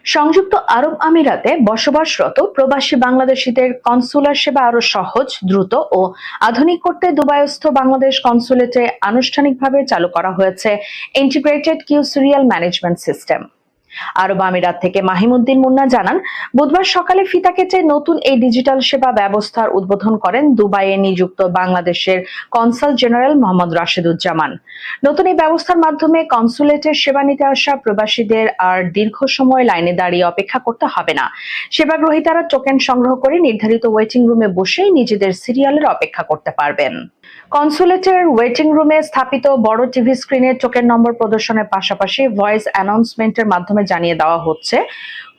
সংযুক্ত আরব আমিরাতে বসবাসরত প্রবাসী বাংলাদেশিদের কনসুলার সেবা আরো সহজ, দ্রুত ও আধুনিক করতে দুবাইস্থ বাংলাদেশ কনসুলেটে আনুষ্ঠানিকভাবে চালু করা হয়েছে integrated queue serial management system. আরব আমিরাত থেকে মাহিমুদ্দিন মুন্না জানান, বুধবার সকালে ফিতা কেটে নতুন এই ডিজিটাল সেবা ব্যবস্থার উদ্বোধন করেন দুবাইয়ে নিযুক্ত বাংলাদেশের কনসাল জেনারেল মোহাম্মদ রাশেদুজ্জামান। নতুন এই ব্যবস্থার মাধ্যমে কনসুলেটের সেবা নিতে আসা প্রবাসীদের আর দীর্ঘ সময় লাইনে দাঁড়িয়ে অপেক্ষা করতে হবে না। সেবা গ্রহীতারা টোকেন সংগ্রহ করে নির্ধারিত ওয়েটিং রুমে বসেই নিজেদের সিরিয়ালের অপেক্ষা করতে পারবেন। কনসুলেটের ওয়েটিং রুমে স্থাপিত বড় টিভি স্ক্রিনে টোকেন নম্বর প্রদর্শনের পাশাপাশি ভয়েস অ্যানাউন্সমেন্টের মাধ্যমে জানিয়ে দেওয়া হচ্ছে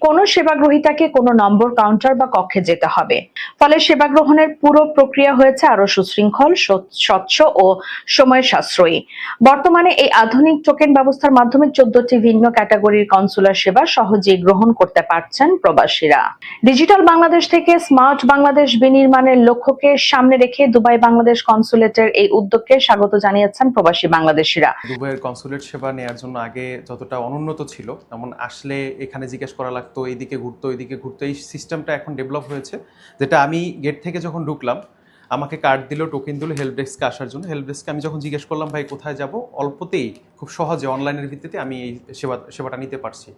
কোন সেবা গ্রহীতাকে কোন নম্বর কাউন্টার বা কক্ষে যেতে হবে। ফলে সেবা গ্রহণের পুরো প্রক্রিয়া হয়েছে আরো সুশৃঙ্খল, স্বচ্ছ ও সময় সাশ্রয়ী। বর্তমানে এই আধুনিক টোকেন ব্যবস্থার মাধ্যমে 14টি ভিন্ন ক্যাটাগরির কনসুলার সেবা সহজেই গ্রহণ করতে পারছেন প্রবাসীরা। ডিজিটাল বাংলাদেশ থেকে স্মার্ট বাংলাদেশ বিনির্মাণের লক্ষ্যকে সামনে রেখে দুবাই বাংলাদেশ কনসুলেটের এই উদ্যোগকে স্বাগত জানিয়েছেন প্রবাসী বাংলাদেশিরা। দুবাইয়ের কনসুলেট সেবা নেওয়ার জন্য আগে যতটা অনুন্নত ছিল, এমন আসলে এখানে জিজ্ঞেস করা লাগতো, এইদিকে ঘুরতো ওইদিকে ঘুরতো, এই সিস্টেমটা এখন ডেভেলপ হয়েছে। যেটা আমি গেট থেকে যখন ঢুকলাম, আমাকে কার্ড দিল, টোকেন দিল হেল্প ডেস্কে আসার জন্য। হেল্প ডেস্কে আমি যখন জিজ্ঞেস করলাম ভাই কোথায় যাব, অল্পতেই খুব সহজে অনলাইনের ভিত্তিতে আমি এই সেবাটা নিতে পারছি,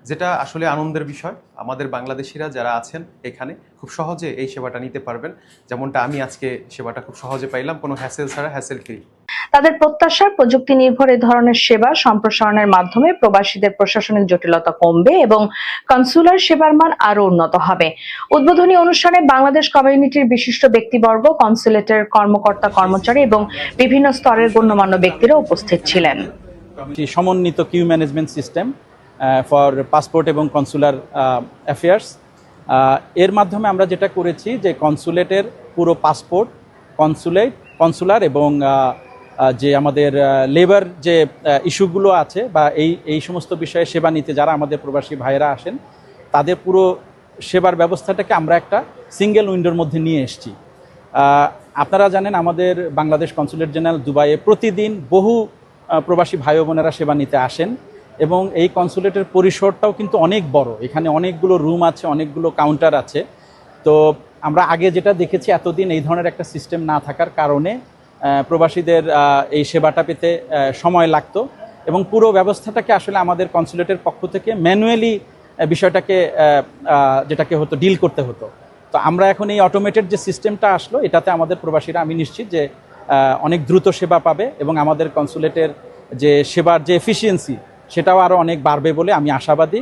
যেটা আসলে আনন্দের বিষয়। আমাদের বাংলাদেশিরা যারা আছেন এখানে খুব সহজে এই সেবাটা নিতে পারবেন, যেমনটা আমি আজকে সেবাটা খুব সহজে পাইলাম, কোনো হ্যাসেল ছাড়া, হ্যাসেল ফ্রি। তাদের প্রত্যাশা, প্রযুক্তি নির্ভর এ ধরনের সেবা সম্প্রসারণের মাধ্যমে প্রবাসীদের প্রশাসনিক জটিলতা কমবে এবং কনসুলার সেবার মান আরো উন্নত হবে। উদ্বোধনী অনুষ্ঠানে বাংলাদেশ কমিউনিটির বিশিষ্ট ব্যক্তিবর্গ, কনসুলেটের কর্মকর্তা কর্মচারী এবং বিভিন্ন স্তরের গণ্যমান্য ব্যক্তিরা উপস্থিত ছিলেন। সমন্বিত queue management system for passport এবং কনসুলার অ্যাফেয়ার্স, এর মাধ্যমে আমরা যেটা করেছি যে কনসুলেটের পুরো পাসপোর্ট, কনসুলার এবং যে আমাদের লেবার যে ইস্যুগুলো আছে বা এই সমস্ত বিষয়ে সেবা নিতে যারা আমাদের প্রবাসী ভাইয়েরা আসেন, তাদের পুরো সেবার ব্যবস্থাটাকে আমরা একটা সিঙ্গেল উইন্ডোর মধ্যে নিয়ে এসেছি। আপনারা জানেন আমাদের বাংলাদেশ কনসুলেট জেনারেল দুবাইয়ে প্রতিদিন বহু প্রবাসী ভাই বোনেরা সেবা নিতে আসেন এবং এই কনসুলেটের পরিসরটাও কিন্তু অনেক বড়। এখানে অনেকগুলো রুম আছে, অনেকগুলো কাউন্টার আছে। তো আমরা আগে যেটা দেখেছি, এতদিন এই ধরনের একটা সিস্টেম না থাকার কারণে প্রবাসীদের এই সেবাটা পেতে সময় লাগতো এবং পুরো ব্যবস্থাটাকে আসলে আমাদের কনসুলেটের পক্ষ থেকে ম্যানুয়ালি বিষয়টাকে যেটাকে হতো ডিল করতে হতো। তো আমরা এখন এই অটোমেটেড যে সিস্টেমটা আসলো, এটাতে আমাদের প্রবাসীরা, আমি নিশ্চিত যে অনেক দ্রুত সেবা পাবে এবং আমাদের কনসুলেটের যে সেবার যে এফিসিয়েন্সি সেটাও আরও অনেক বাড়বে বলে আমি আশাবাদী।